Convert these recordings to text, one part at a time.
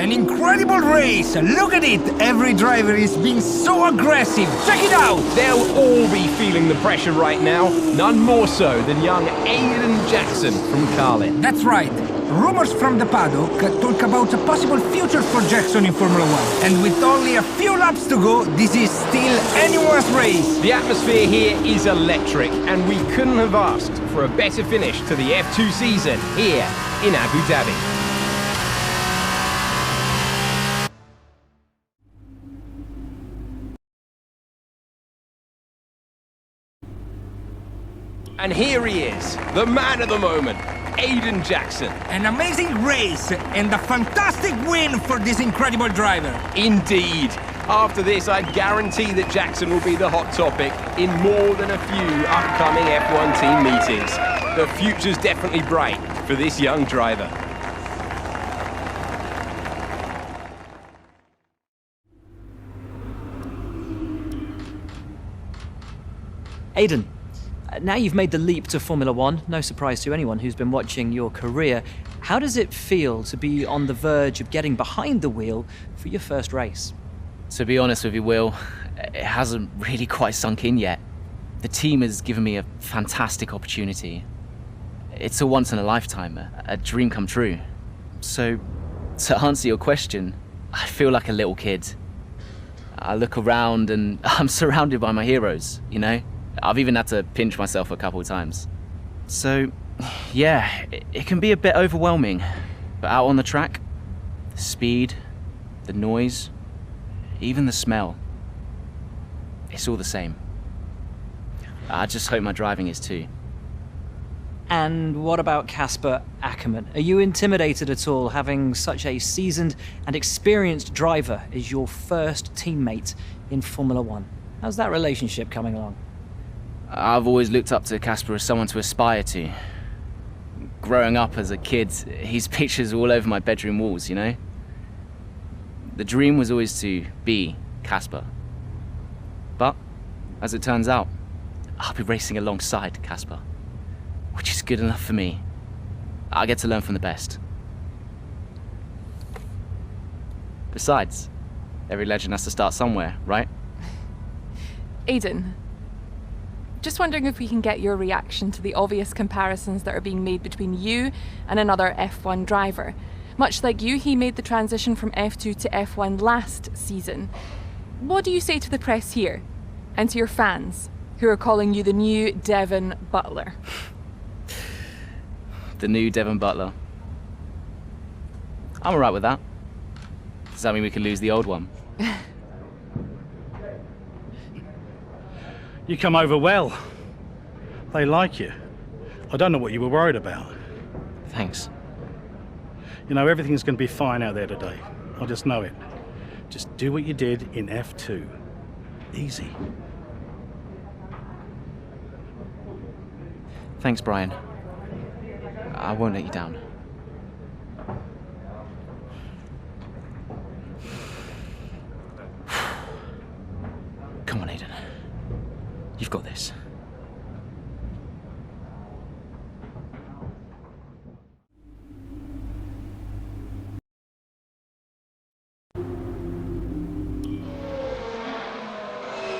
An incredible race! Look at it! Every driver is being so aggressive! Check it out! They'll all be feeling the pressure right now. None more so than young Aiden Jackson from Carlin. That's right. Rumors from the paddock talk about a possible future for Jackson in Formula 1. And with only a few laps to go, this is still anyone's race. The atmosphere here is electric, and we couldn't have asked for a better finish to the F2 season here in Abu Dhabi. And here he is, the man of the moment, Aiden Jackson. An amazing race and a fantastic win for this incredible driver. Indeed. After this, I guarantee that Jackson will be the hot topic in more than a few upcoming F1 team meetings. The future's definitely bright for this young driver. Aiden, now you've made the leap to Formula One, no surprise to anyone who's been watching your career. How does it feel to be on the verge of getting behind the wheel for your first race? To be honest with you, Will, it hasn't really quite sunk in yet. The team has given me a fantastic opportunity. It's a once in a lifetime, a dream come true. So, to answer your question, I feel like a little kid. I look around and I'm surrounded by my heroes, you know? I've even had to pinch myself a couple of times. So, yeah, it can be a bit overwhelming. But out on the track, the speed, the noise, even the smell, it's all the same. I just hope my driving is too. And what about Casper Ackerman? Are you intimidated at all having such a seasoned and experienced driver as your first teammate in Formula One? How's that relationship coming along? I've always looked up to Casper as someone to aspire to. Growing up as a kid, his pictures were all over my bedroom walls, you know? The dream was always to be Casper. But, as it turns out, I'll be racing alongside Casper, which is good enough for me. I get to learn from the best. Besides, every legend has to start somewhere, right? Aiden, just wondering if we can get your reaction to the obvious comparisons that are being made between you and another F1 driver. Much like you, he made the transition from F2 to F1 last season. What do you say to the press here, and to your fans, who are calling you the new Devon Butler? The new Devon Butler. I'm alright with that. Does that mean we can lose the old one? You come over well. They like you. I don't know what you were worried about. Thanks. You know, everything's going to be fine out there today. I just know it. Just do what you did in F2. Easy. Thanks, Brian. I won't let you down. Come on, Aiden. You've got this.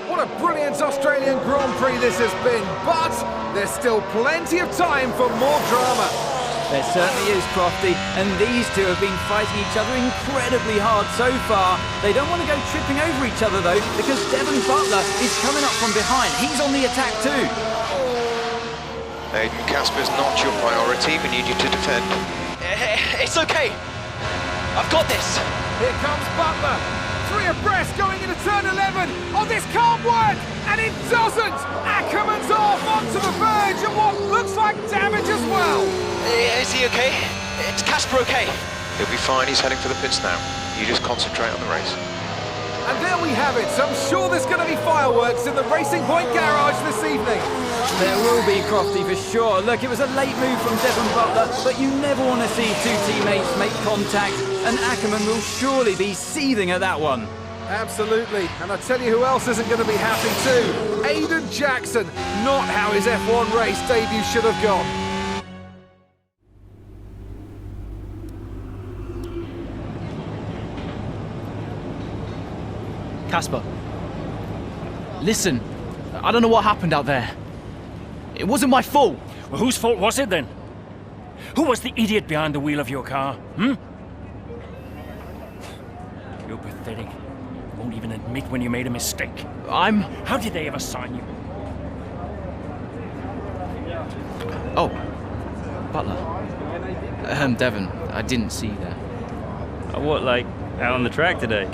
What a brilliant Australian Grand Prix this has been, but there's still plenty of time for more drama. There certainly is, Crofty, and these two have been fighting each other incredibly hard so far. They don't want to go tripping over each other, though, because Devon Butler is coming up from behind. He's on the attack, too. Aiden, Casper's not your priority. We need you to defend. It's okay. I've got this. Here comes Butler. 3 abreast going into turn 11. Oh, this can't work! And it doesn't! Ackerman's off onto the verge of what looks like damage as well. Is he okay? Is Casper okay? He'll be fine. He's heading for the pits now. You just concentrate on the race. And there we have it. So I'm sure there's going to be fireworks in the Racing Point garage this evening. There will be, Crofty, for sure. Look, it was a late move from Devon Butler, but you never want to see two teammates make contact, and Ackerman will surely be seething at that one. Absolutely, and I tell you who else isn't going to be happy too. Aiden Jackson, not how his F1 race debut should have gone. Casper. Listen, I don't know what happened out there. It wasn't my fault. Well, whose fault was it then? Who was the idiot behind the wheel of your car, You're pathetic. You won't even admit when you made a mistake. How did they ever sign you? Oh, Butler. Devon, I didn't see you there. What, like, out on the track today?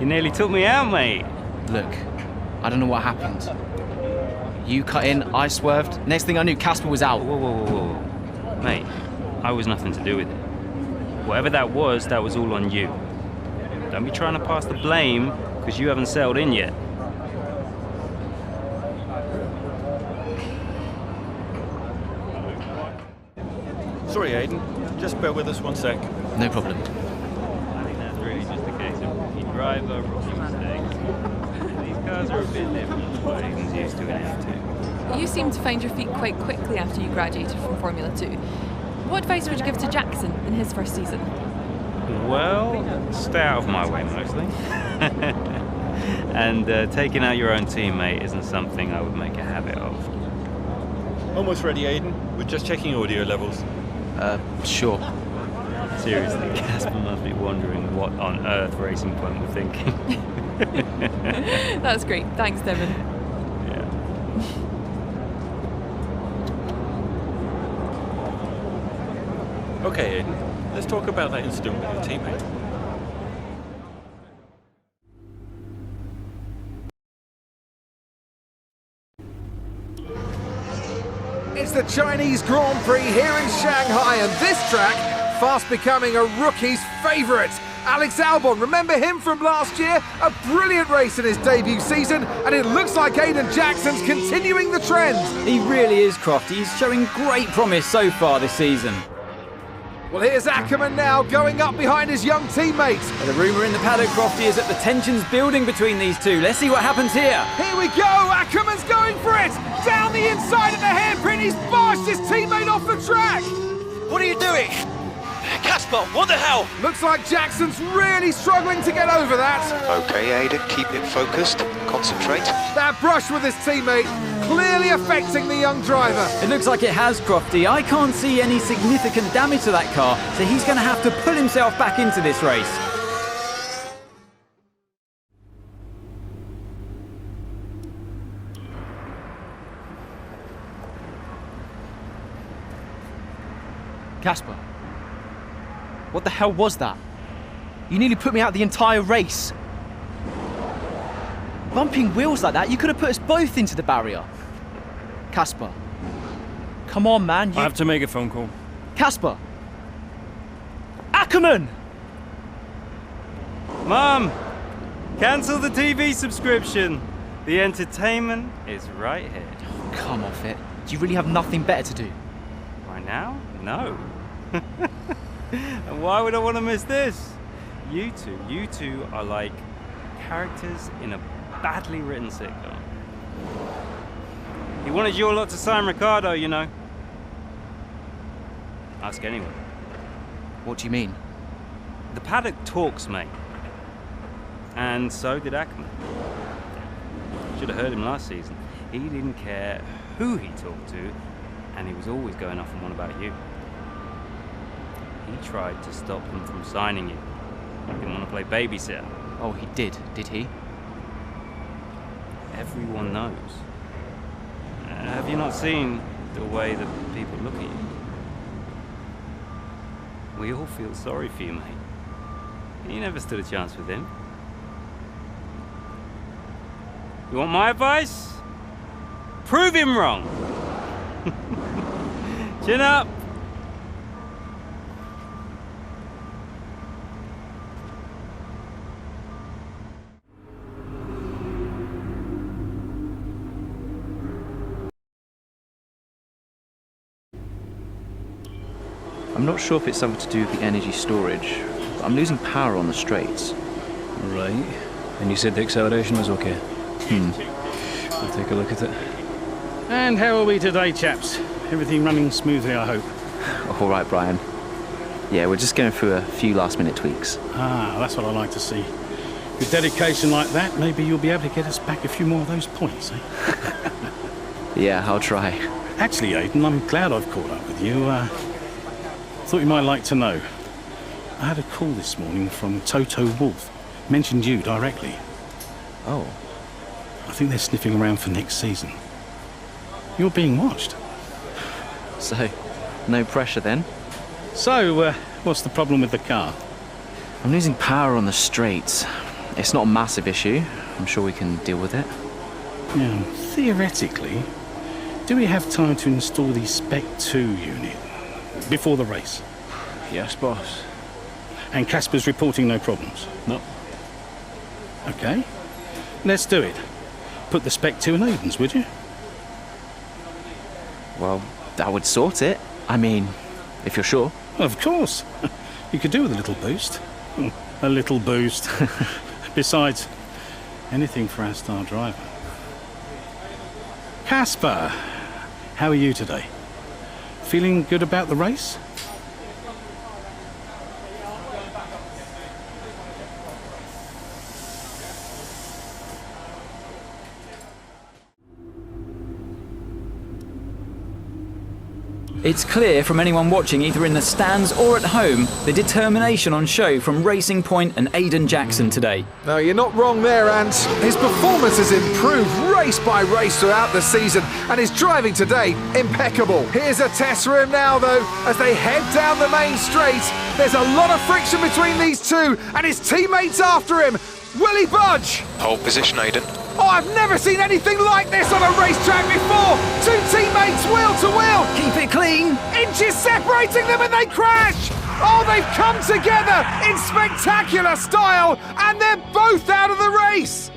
You nearly took me out, mate. Look, I don't know what happened. You cut in, I swerved. Next thing I knew, Casper was out. Whoa. Mate, I was nothing to do with it. Whatever that was all on you. Don't be trying to pass the blame, because you haven't settled in yet. Sorry, Aiden. Just bear with us 1 sec. No problem. I think that's really just a case of rookie driver, rookie mistakes. These cars are a bit different to what Aiden's used to in F2. You seem to find your feet quite quickly after you graduated from Formula 2. What advice would you give to Jackson in his first season? Well, stay out of my way mostly. And taking out your own teammate isn't something I would make a habit of. Almost ready, Aiden. We're just checking audio levels. Sure. Seriously, Casper must be wondering what on earth Racing Point were thinking. That's great. Thanks, Devon. Yeah. Okay, Aiden. Let's talk about that incident with your teammate. It's the Chinese Grand Prix here in Shanghai, and this track fast becoming a rookie's favourite. Alex Albon, remember him from last year? A brilliant race in his debut season, and it looks like Aiden Jackson's continuing the trend. He really is, Crofty. He's showing great promise so far this season. Well, here's Ackerman now, going up behind his young teammate. The rumour in the paddock, Crofty, is that the tension's building between these two. Let's see what happens here. Here we go, Ackerman's going for it! Down the inside of the hairpin, he's bashed his teammate off the track! What are you doing? Casper, what the hell? Looks like Jackson's really struggling to get over that. Okay, Aiden, keep it focused. Concentrate. That brush with his teammate clearly affecting the young driver. It looks like it has, Crofty. I can't see any significant damage to that car, so he's going to have to pull himself back into this race. Casper, what the hell was that? You nearly put me out the entire race. Bumping wheels like that, you could have put us both into the barrier. Casper, come on, man. I have to make a phone call. Casper! Ackerman! Mum! Cancel the TV subscription. The entertainment is right here. Oh, come off it. Do you really have nothing better to do? Right now? No. And why would I want to miss this? You two are like characters in a badly written sitcom. He wanted your lot to sign Ricardo, you know. Ask anyone. What do you mean? The paddock talks, mate. And so did Ackerman. Should have heard him last season. He didn't care who he talked to, and he was always going off on one about you. He tried to stop them from signing you. He didn't want to play babysitter. Oh, he did he? Everyone knows. Have you not seen the way that people look at you? We all feel sorry for you, mate. You never stood a chance with him. You want my advice? Prove him wrong! Chin up! I'm not sure if it's something to do with the energy storage. I'm losing power on the straights. Right. And you said the acceleration was okay? We'll take a look at it. And how are we today, chaps? Everything running smoothly, I hope? All right, Brian. Yeah, we're just going through a few last-minute tweaks. Ah, that's what I like to see. With dedication like that, maybe you'll be able to get us back a few more of those points, eh? Yeah, I'll try. Actually, Aiden, I'm glad I've caught up with you. Thought you might like to know. I had a call this morning from Toto Wolff. Mentioned you directly. Oh. I think they're sniffing around for next season. You're being watched. So, no pressure then? So, what's the problem with the car? I'm losing power on the straights. It's not a massive issue. I'm sure we can deal with it. Now, theoretically, do we have time to install the Spec 2 unit before the race? Yes, boss. And Casper's reporting no problems? No. Okay. Let's do it. Put the Spec 2 in Aiden's, would you? Well, that would sort it. I mean, if you're sure. Of course. You could do with a little boost. A little boost. Besides, anything for our star driver. Casper, how are you today? Feeling good about the race? It's clear from anyone watching, either in the stands or at home, the determination on show from Racing Point and Aiden Jackson today. No, you're not wrong there, and his performance has improved race by race throughout the season, and his driving today, impeccable. Here's a test for him now, though, as they head down the main straight. There's a lot of friction between these two, and his teammates after him. Will he budge? Hold position, Aiden. Oh, I've never seen anything like this on a racetrack before! Two teammates wheel to wheel! Keep it clean! Inches separating them and they crash! Oh, they've come together in spectacular style, and they're both out of the race!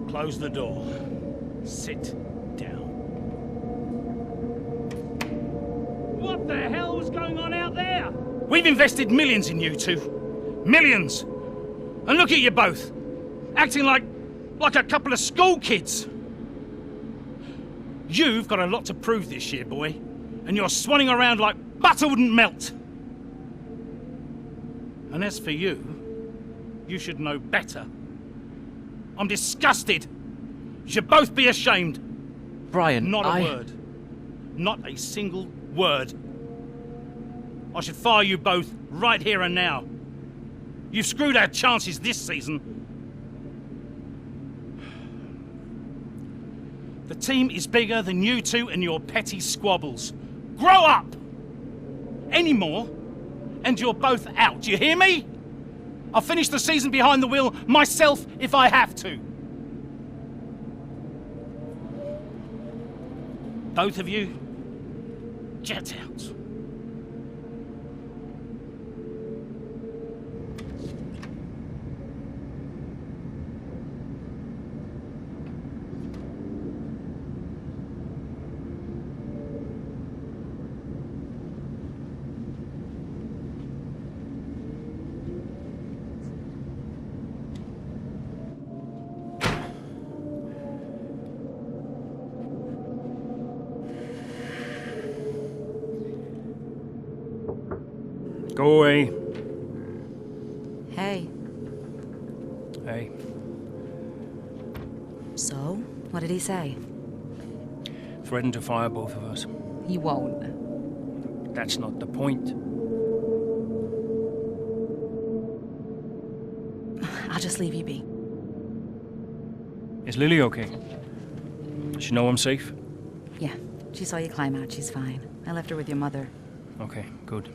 Close the door. Sit down. What the hell was going on out there? We've invested millions in you two. Millions! And look at you both. Acting like a couple of school kids. You've got a lot to prove this year, boy. And you're swanning around like butter wouldn't melt. And as for you, you should know better. I'm disgusted. You should both be ashamed. Brian, Not a word. Not a single word. I should fire you both right here and now. You've screwed our chances this season. The team is bigger than you two and your petty squabbles. Grow up! Any more, and you're both out. You hear me? I'll finish the season behind the wheel myself if I have to. Both of you, get out. Go away. Hey. Hey. So, what did he say? Threatened to fire both of us. He won't. That's not the point. I'll just leave you be. Is Lily okay? Does she know I'm safe? Yeah, she saw you climb out. She's fine. I left her with your mother. Okay, good.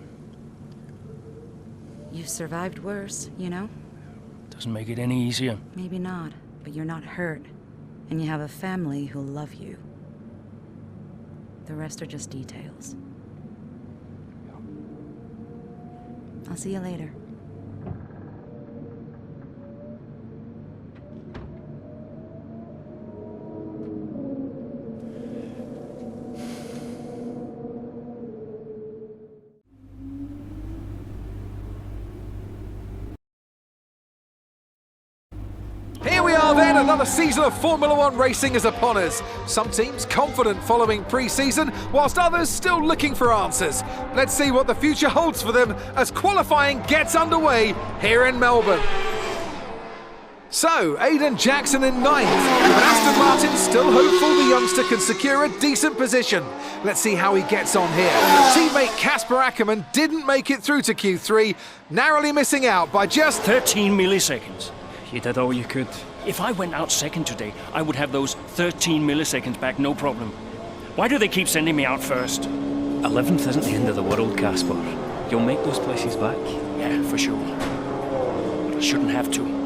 You've survived worse, you know? Doesn't make it any easier. Maybe not, but you're not hurt. And you have a family who'll love you. The rest are just details. I'll see you later. Here we are then, another season of Formula One racing is upon us. Some teams confident following pre-season, whilst others still looking for answers. Let's see what the future holds for them as qualifying gets underway here in Melbourne. So, Aiden Jackson in ninth, but Aston Martin still hopeful the youngster can secure a decent position. Let's see how he gets on here. Teammate Casper Ackerman didn't make it through to Q3, narrowly missing out by just 13 milliseconds. You did all you could. If I went out second today, I would have those 13 milliseconds back, no problem. Why do they keep sending me out first? 11th isn't the end of the world, Casper. You'll make those places back. Yeah, for sure. But I shouldn't have to.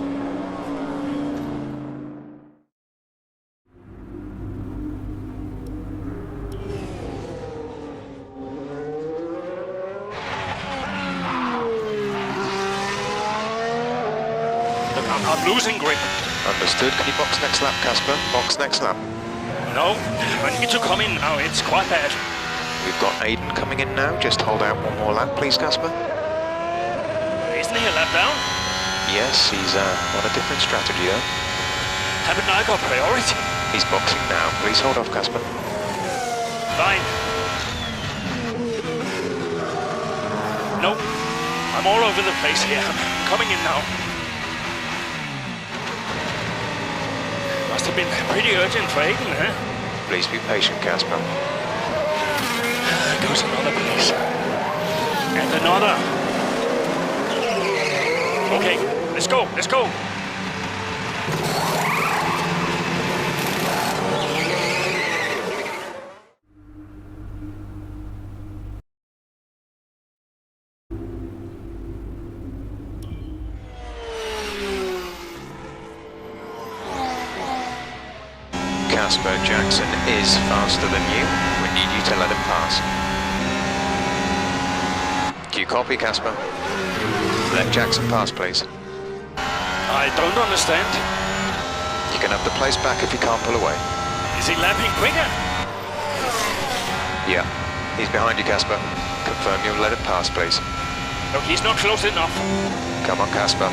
I'm losing grip. Understood. Can you box next lap, Casper? Box next lap. No, I need to come in now. It's quite bad. We've got Aiden coming in now. Just hold out one more lap, please, Casper. Isn't he a lap down? Yes, he's on a different strategy, though. Haven't I got priority? He's boxing now. Please hold off, Casper. Fine. Nope. I'm all over the place here. I'm coming in now. Must have been pretty urgent for Aiden, huh? Please be patient, Casper. There goes another place. And another. Okay, let's go, let's go. Casper Jackson is faster than you. We need you to let him pass. Do you copy, Casper? Let Jackson pass, please. I don't understand. You can have the place back if you can't pull away. Is he lapping quicker? Yeah. He's behind you, Casper. Confirm you'll let him pass, please. No, he's not close enough. Come on, Casper.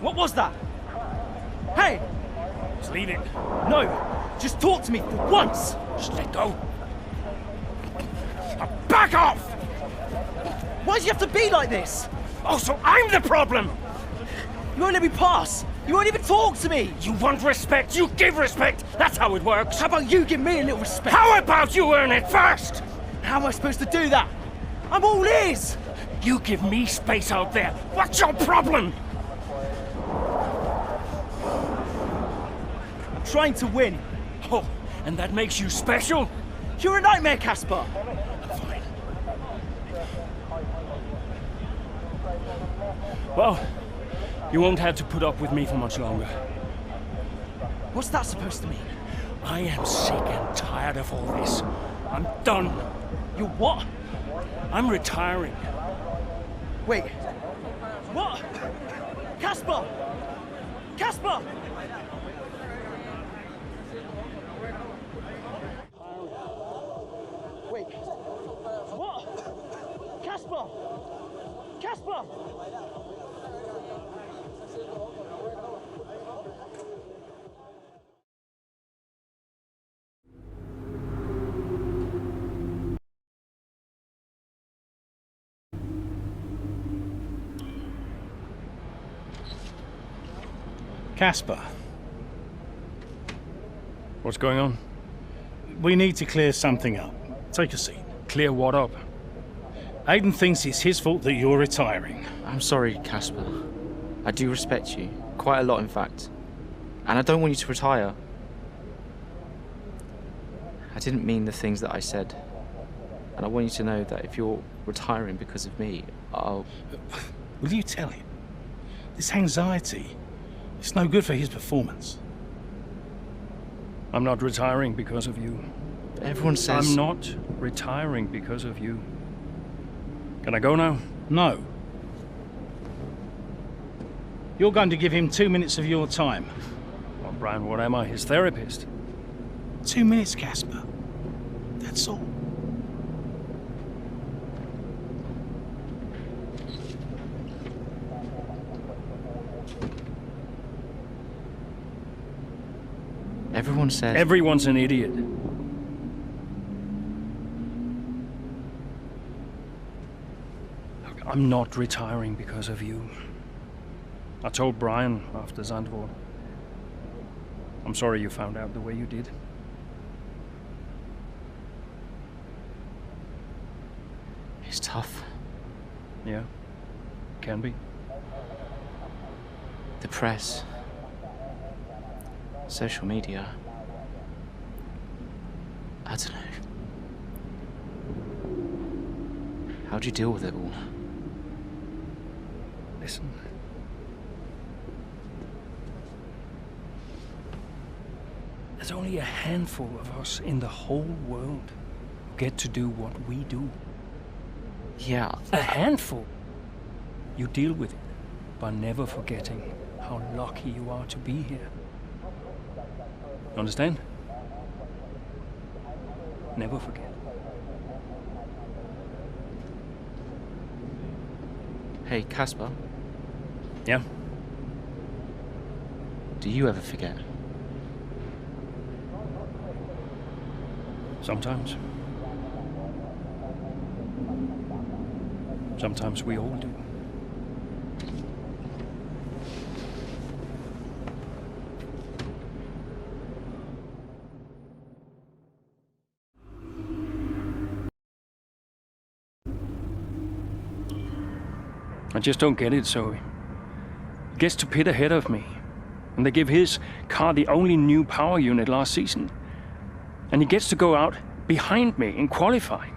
What was that? Hey! Just leave it. No! Just talk to me for once! Just let go. Now back off! Why do you have to be like this? Oh, so I'm the problem! You won't let me pass! You won't even talk to me! You want respect, you give respect! That's how it works! How about you give me a little respect? How about you earn it first? How am I supposed to do that? I'm all ears! You give me space out there. What's your problem? I'm trying to win. Oh, and that makes you special? You're a nightmare, Casper! Fine. Well, you won't have to put up with me for much longer. What's that supposed to mean? I am sick and tired of all this. I'm done. You're what? I'm retiring. Wait. What? Casper! Casper! Wait. What? Casper! Casper! Casper. What's going on? We need to clear something up. Take a seat. clear what up. Aiden thinks it's his fault that you're retiring. I'm sorry, Casper. I do respect you. Quite a lot, in fact. And I don't want you to retire. I didn't mean the things that I said. And I want you to know that if you're retiring because of me, I'll... Will you tell him? This anxiety, it's no good for his performance. I'm not retiring because of you. Everyone says... I'm not retiring because of you. Can I go now? No. You're going to give him 2 minutes of your time. Well, Brian, what am I, his therapist? 2 minutes, Casper. That's all. Everyone says... Everyone's an idiot. Look, I'm not retiring because of you. I told Brian after Zandvoort. I'm sorry you found out the way you did. It's tough. Yeah, can be. The press. Social media. I don't know. How'd you deal with it all? Listen. There's only a handful of us in the whole world who get to do what we do. Yeah. A handful. You deal with it by never forgetting how lucky you are to be here. Understand? Never forget. Hey, Casper. Yeah? Do you ever forget? Sometimes. Sometimes we all do. I just don't get it, Zoe. He gets to pit ahead of me, and they give his car the only new power unit last season. And he gets to go out behind me in qualifying.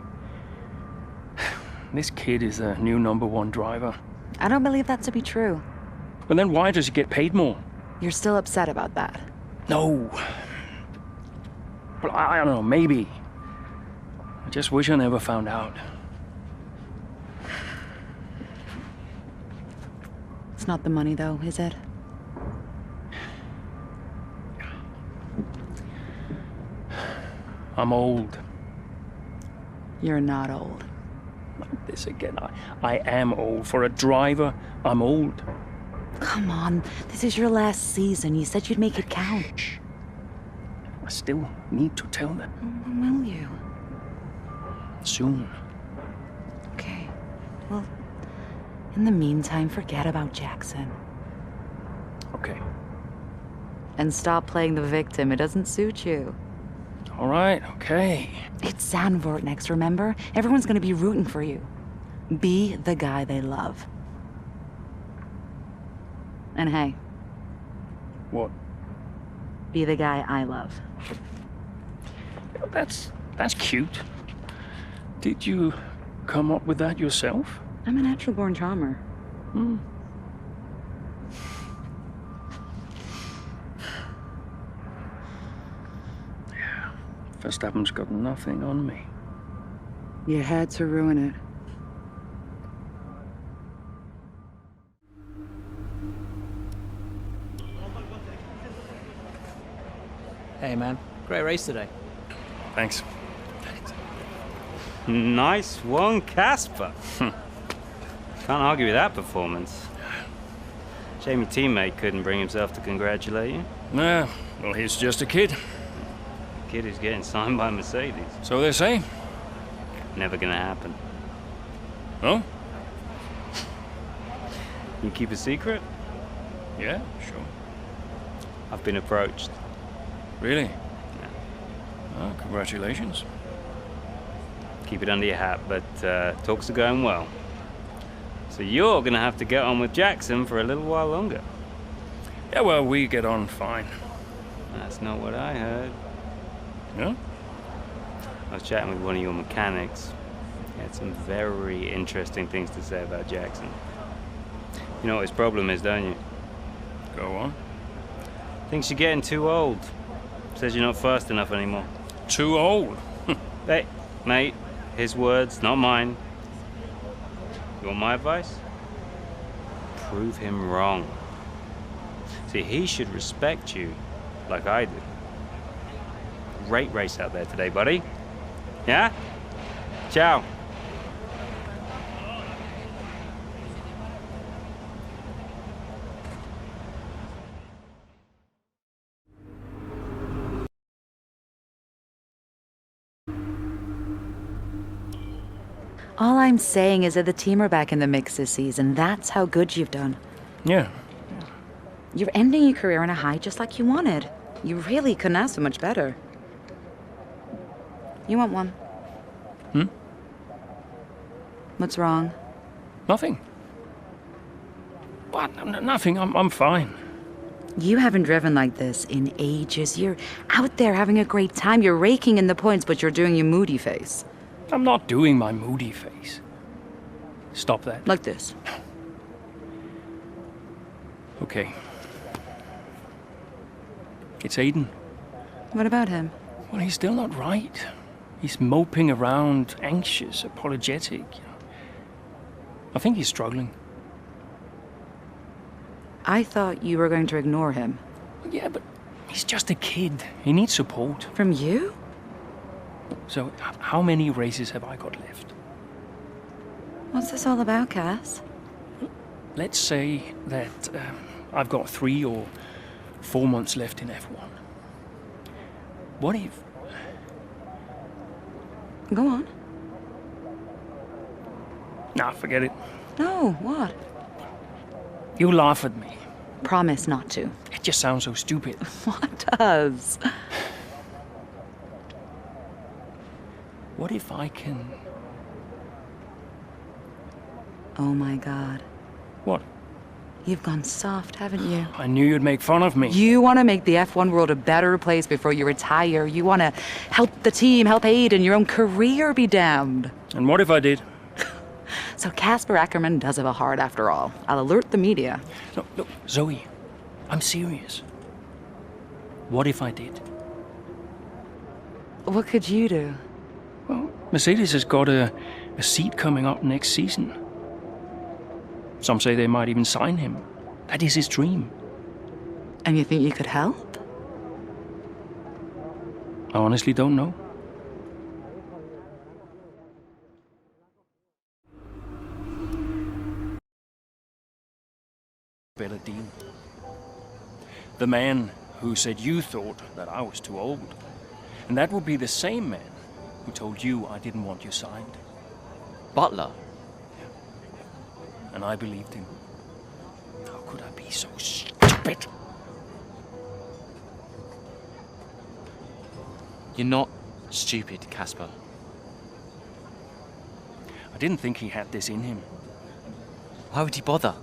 This kid is the new #1 driver. I don't believe that to be true. But then why does he get paid more? You're still upset about that? No. Well, I don't know, maybe. I just wish I never found out. It's not the money, though, is it? I'm old. You're not old. Like this again. I am old. For a driver, I'm old. Come on, this is your last season. You said you'd make it count. I still need to tell them. When will you? Soon. Okay. Well, in the meantime, forget about Jackson. Okay. And stop playing the victim. It doesn't suit you. All right, okay. It's Zandvoort next, remember? Everyone's gonna be rooting for you. Be the guy they love. And hey. What? Be the guy I love. That's cute. Did you come up with that yourself? I'm a natural-born charmer. Hmm. Yeah. Verstappen's got nothing on me. You had to ruin it. Hey, man. Great race today. Thanks. Nice one, Casper. Can't argue with that performance. Shame your teammate couldn't bring himself to congratulate you. Nah, well, he's just a kid. Kid who's getting signed by Mercedes. So they say. Never gonna happen. Oh? You keep a secret? Yeah, sure. I've been approached. Really? Yeah. Oh, congratulations. keep it under your hat, but talks are going well. So you're going to have to get on with Jackson for a little while longer. Yeah, well, we get on fine. That's not what I heard. No? I was chatting with one of your mechanics. He had some very interesting things to say about Jackson. You know what his problem is, don't you? Go on. Thinks you're getting too old. Says you're not fast enough anymore. Too old? Hey, mate, his words, not mine. You want my advice? Prove him wrong. See, he should respect you like I do. Great race out there today, buddy. Yeah? Ciao. All I'm saying is that the team are back in the mix this season. That's how good you've done. Yeah. You're ending your career on a high just like you wanted. You really couldn't ask for much better. You want one? Hmm? What's wrong? Nothing. What? Nothing. I'm fine. You haven't driven like this in ages. You're out there having a great time. You're raking in the points, but you're doing your moody face. I'm not doing my moody face. Stop that. Like this. Okay. It's Aiden. What about him? Well, he's still not right. He's moping around, anxious, apologetic. I think he's struggling. I thought you were going to ignore him. Yeah, but he's just a kid. He needs support. From you? So, how many races have I got left? What's this all about, Cass? Let's say that I've got 3 or 4 months left in F1. What if... Go on. Nah, forget it. No, what? You laugh at me. Promise not to. It just sounds so stupid. What does? What if I can... Oh my God. What? You've gone soft, haven't you? I knew you'd make fun of me. You want to make the F1 world a better place before you retire. You want to help the team, help Aiden, your own career be damned. And what if I did? So Casper Ackerman does have a heart after all. I'll alert the media. No, look, Zoe, I'm serious. What if I did? What could you do? Well, Mercedes has got a seat coming up next season. Some say they might even sign him. That is his dream. And you think you could help? I honestly don't know. Better deal. The man who said you thought that I was too old. And that would be the same man who told you I didn't want you signed. Butler? And I believed him. How could I be so stupid? You're not stupid, Casper. I didn't think he had this in him. Why would he bother?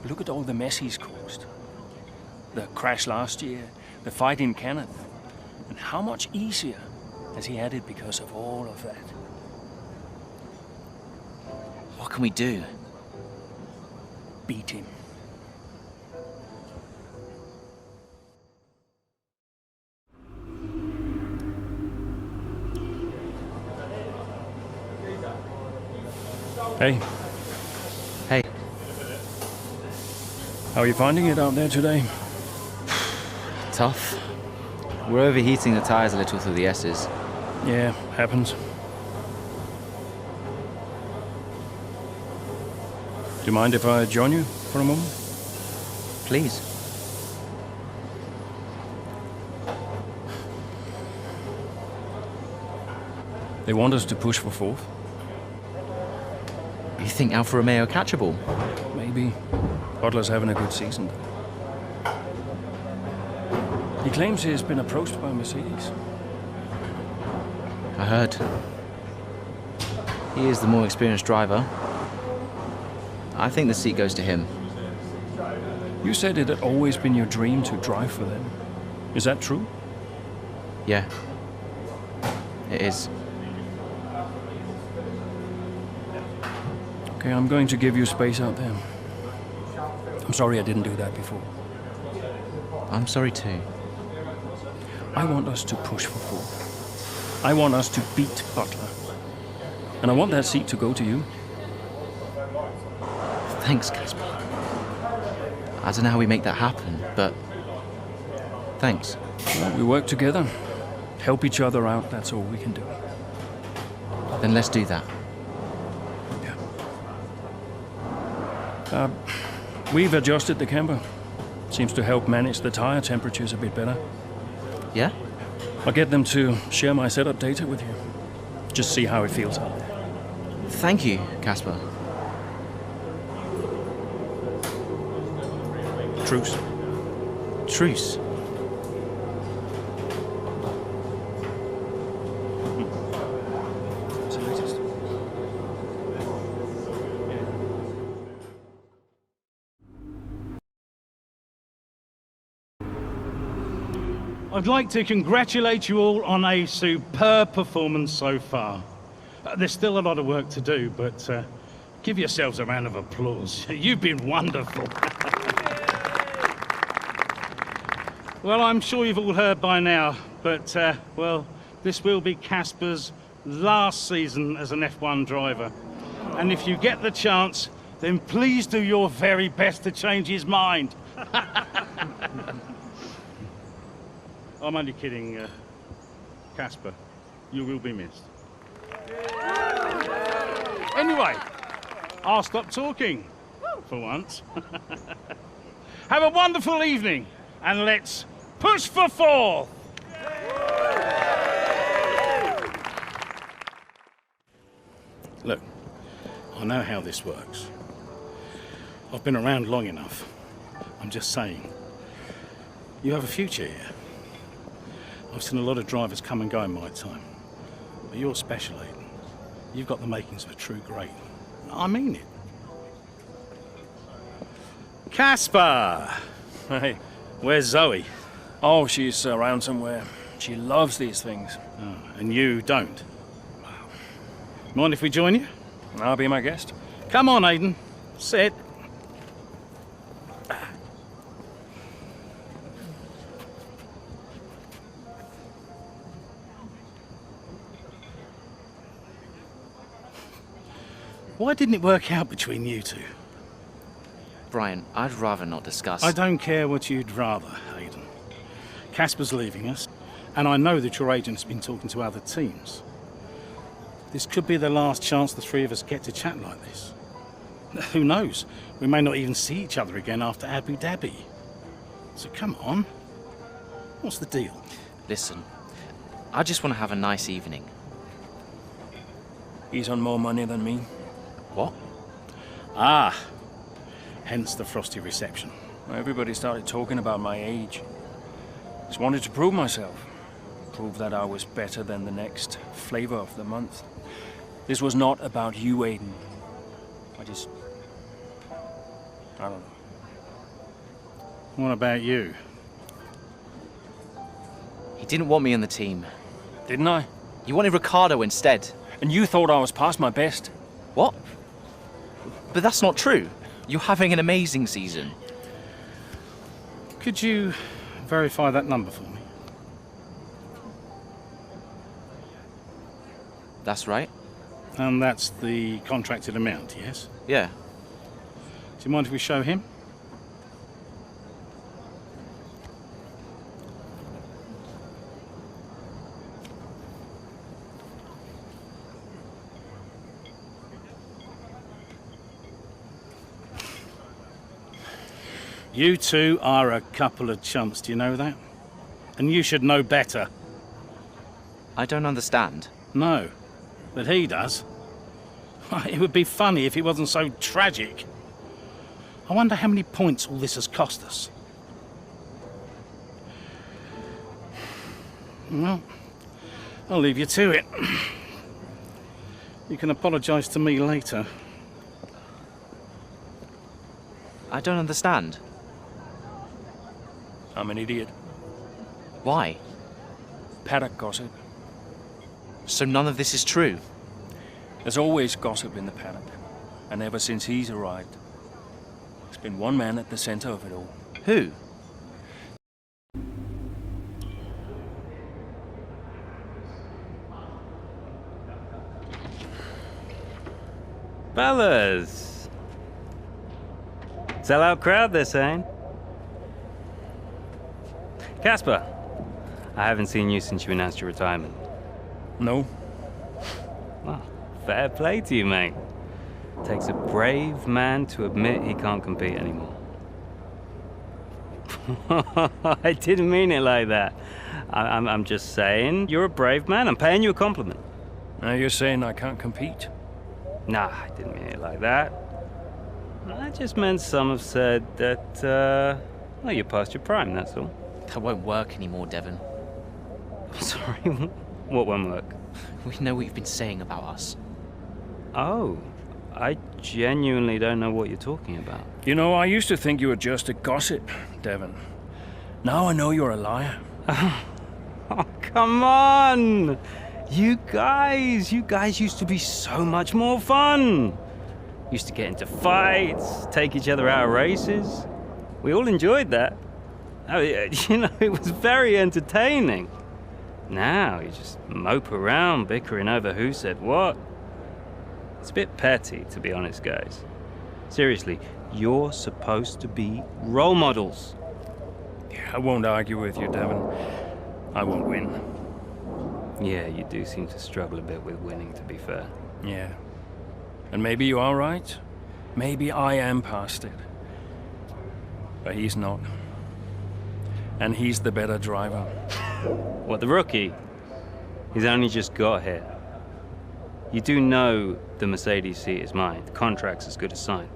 Look at all the mess he's caused. The crash last year, the fight in Canada. And how much easier has he had it because of all of that? What can we do? Beat him. Hey. Hey. How are you finding it out there today? Tough. We're overheating the tires a little through the S's. Yeah, happens. Do you mind if I join you for a moment? Please. They want us to push for 4th. You think Alfa Romeo catchable? Maybe. Butler's having a good season. He claims he's been approached by Mercedes. I heard. He is the more experienced driver. I think the seat goes to him. You said it had always been your dream to drive for them. Is that true? Yeah. It is. Okay, I'm going to give you space out there. I'm sorry I didn't do that before. I'm sorry too. I want us to push for fourth. I want us to beat Butler. And I want that seat to go to you. Thanks, Casper. I don't know how we make that happen, but thanks. Well, we work together. Help each other out, that's all we can do. Then let's do that. Yeah. We've adjusted the camber. Seems to help manage the tire temperatures a bit better. Yeah? I'll get them to share my setup data with you. Just see how it feels out there. Thank you, Casper. Truce. Truce. I'd like to congratulate you all on a superb performance so far. There's still a lot of work to do, but give yourselves a round of applause. You've been wonderful. Well, I'm sure you've all heard by now, but, well, this will be Casper's last season as an F1 driver. And if you get the chance, then please do your very best to change his mind. I'm only kidding, Casper. You will be missed. Anyway, I'll stop talking, for once. Have a wonderful evening, and let's push for fourth! Look, I know how this works. I've been around long enough. I'm just saying, you have a future here. I've seen a lot of drivers come and go in my time. But you're special, Aiden. You've got the makings of a true great. I mean it. Casper! Hey. Where's Zoe? Oh, she's around somewhere. She loves these things. Oh, and you don't? Mind if we join you? I'll be my guest. Come on, Aiden. Sit. Why didn't it work out between you two? Brian, I'd rather not discuss. I don't care what you'd rather, Aiden. Casper's leaving us, and I know that your agent's been talking to other teams. This could be the last chance the three of us get to chat like this. Who knows? We may not even see each other again after Abu Dhabi. So come on. What's the deal? Listen, I just want to have a nice evening. He's on more money than me. What? Ah, hence the frosty reception. Everybody started talking about my age. Just wanted to prove myself. Prove that I was better than the next flavor of the month. This was not about you, Aiden. I don't know. What about you? He didn't want me on the team. Didn't I? You wanted Ricardo instead. And you thought I was past my best. What? But that's not true. You're having an amazing season. Could you verify that number for me? That's right. And that's the contracted amount, yes? Yeah. Do you mind if we show him? You two are a couple of chumps, do you know that? And you should know better. I don't understand. No, but he does. It would be funny if it wasn't so tragic. I wonder how many points all this has cost us. Well, I'll leave you to it. You can apologise to me later. I don't understand. I'm an idiot. Why? Paddock gossip. So none of this is true? There's always gossip in the paddock. And ever since he's arrived, there's been one man at the centre of it all. Who? Fellas! Sell-out crowd, they're saying. Casper, I haven't seen you since you announced your retirement. No. Well, fair play to you, mate. Takes a brave man to admit he can't compete anymore. I didn't mean it like that. I'm just saying, you're a brave man. I'm paying you a compliment. Now you're saying I can't compete? Nah, I didn't mean it like that. I just meant some have said that, well, you're past your prime, that's all. That won't work anymore, Devon. Sorry, what won't work? We know what you've been saying about us. Oh, I genuinely don't know what you're talking about. You know, I used to think you were just a gossip, Devon. Now I know you're a liar. Oh, come on! You guys used to be so much more fun. Used to get into fights, take each other out of races. We all enjoyed that. Oh, you know, it was very entertaining. Now you just mope around bickering over who said what. It's a bit petty, to be honest, guys. Seriously, you're supposed to be role models. Yeah, I won't argue with you, Devon. I won't win. Yeah, you do seem to struggle a bit with winning, to be fair. Yeah. And maybe you are right. Maybe I am past it. But he's not. And he's the better driver. What, the rookie? He's only just got here. You do know the Mercedes seat is mine. The contract's as good as signed.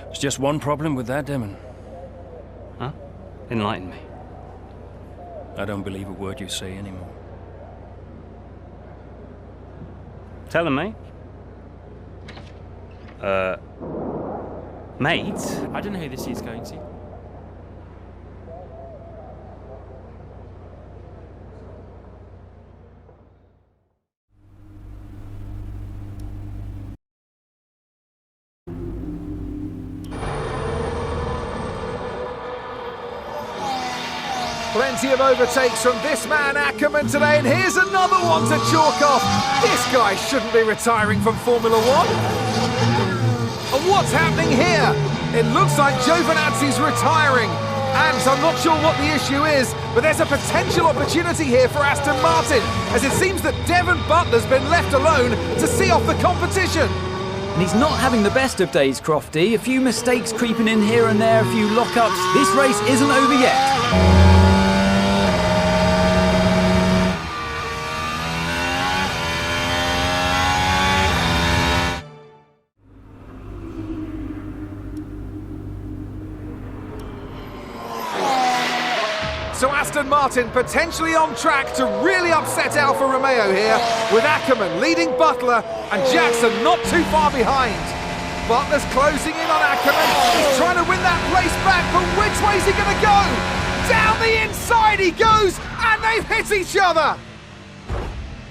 There's just one problem with that, Devon. Huh? Enlighten me. I don't believe a word you say anymore. Tell him, mate. Mate? I don't know who this is going to. Plenty of overtakes from this man Ackerman today, and here's another one to chalk off. This guy shouldn't be retiring from Formula One. And what's happening here? It looks like Giovinazzi's retiring. And I'm not sure what the issue is, but there's a potential opportunity here for Aston Martin, as it seems that Devon Butler's been left alone to see off the competition. And he's not having the best of days, Crofty. A few mistakes creeping in here and there, a few lockups. This race isn't over yet. So Aston Martin potentially on track to really upset Alfa Romeo here, with Ackerman leading Butler and Jackson not too far behind. Butler's closing in on Ackerman. He's trying to win that race back, but which way's he going to go? Down the inside he goes, and they've hit each other.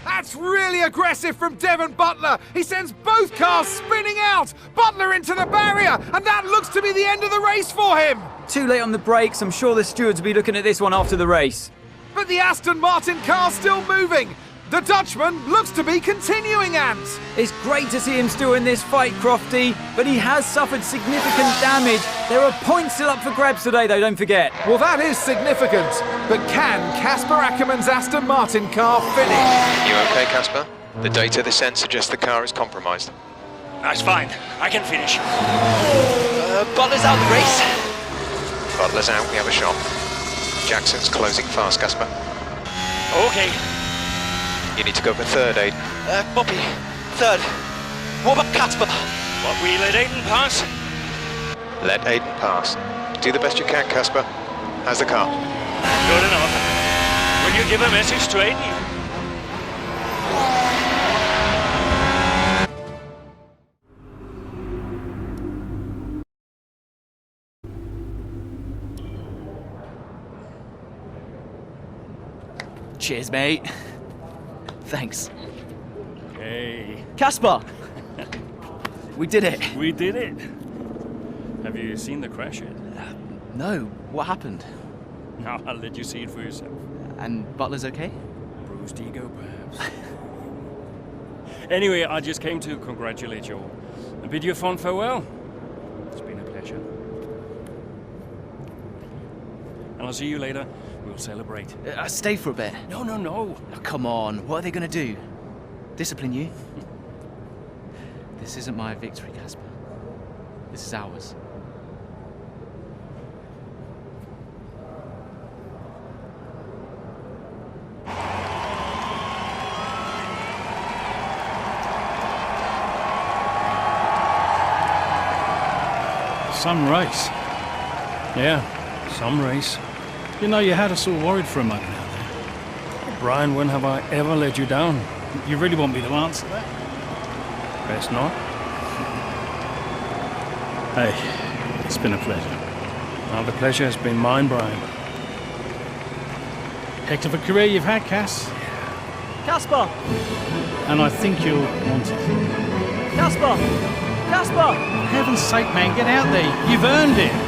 That's really aggressive from Devon Butler. He sends both cars spinning out. Butler into the barrier, and that looks to be the end of the race for him. Too late on the brakes. I'm sure the stewards will be looking at this one after the race. But the Aston Martin car's still moving. The Dutchman looks to be continuing, Ant. It's great to see him still in this fight, Crofty, but he has suffered significant damage. There are points still up for grabs today, though, don't forget. Well, that is significant. But can Casper Ackerman's Aston Martin car finish? You okay, Casper? The data this end suggests the car is compromised. That's fine. I can finish. Butler's out the race. Butler's out, we have a shot. Jackson's closing fast, Casper. Okay. You need to go for third, Aiden. Bobby, third. What about Casper? What, we let Aiden pass? Let Aiden pass. Do the best you can, Casper. How's the car? Good enough. Will you give a message to Aiden? Cheers, mate. Thanks. Hey. Casper! We did it. We did it. Have you seen the crash yet? No, what happened? No, I'll let you see it for yourself. And Butler's okay? Bruised ego, perhaps. Anyway, I just came to congratulate you all and bid you a fond farewell. It's been a pleasure. And I'll see you later. We'll celebrate. Stay for a bit. No, no, no. Oh, come on, what are they gonna do? Discipline you? This isn't my victory, Casper. This is ours. Some race. Yeah, some race. You know, you had us all worried for a moment out there. Brian, when have I ever let you down? You really want me to answer that? Best not. Hey, it's been a pleasure. Now the pleasure has been mine, Brian. Heck of a career you've had, Cass. Casper! And I think you'll want it. Casper! Casper! For heaven's sake, man, get out there. You've earned it.